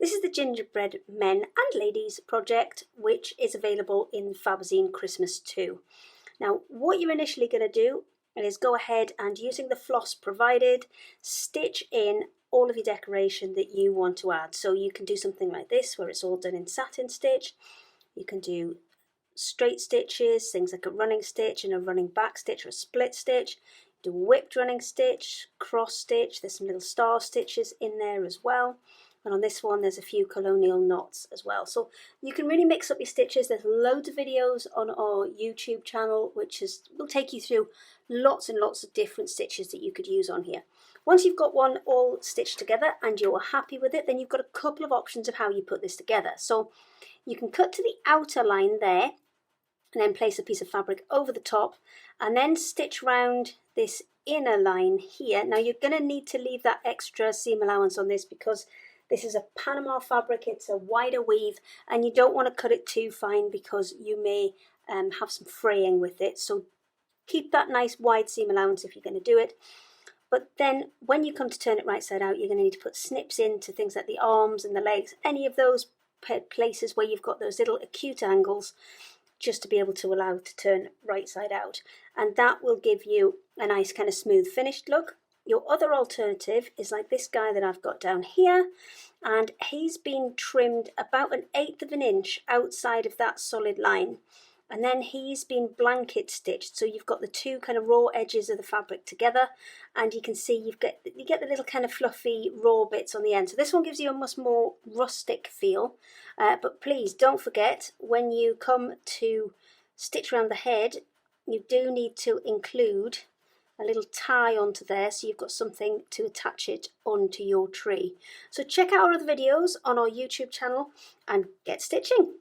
This is the Gingerbread Men and Ladies project, which is available in Fabazine Christmas 2. Now, what you're initially going to do is go ahead and, using the floss provided, stitch in all of your decoration that you want to add. So you can do something like this, where it's all done in satin stitch. You can do straight stitches, things like a running stitch and a running back stitch or a split stitch. Do whipped running stitch, cross stitch, there's some little star stitches in there as well. And on this one there's a few colonial knots as well. So you can really mix up your stitches. There's loads of videos on our YouTube channel which will take you through lots and lots of different stitches that you could use on here. Once you've got one all stitched together and you're happy with it, then you've got a couple of options of how you put this together. So you can cut to the outer line there and then place a piece of fabric over the top and then stitch round this inner line here. Now you're going to need to leave that extra seam allowance on this because this is a Panama fabric, it's a wider weave, and you don't want to cut it too fine because you may have some fraying with it. So keep that nice wide seam allowance if you're going to do it. But then when you come to turn it right side out, you're going to need to put snips into things like the arms and the legs, any of those places where you've got those little acute angles, just to be able to allow it to turn right side out. And that will give you a nice kind of smooth finished look. Your other alternative is like this guy that I've got down here, and he's been trimmed about 1/8 of an inch outside of that solid line, and then he's been blanket stitched, so you've got the two kind of raw edges of the fabric together, and you can see you get the little kind of fluffy raw bits on the end. So this one gives you a much more rustic feel, but please don't forget, when you come to stitch around the head, you do need to include a little tie onto there so you've got something to attach it onto your tree. So check out our other videos on our YouTube channel and get stitching.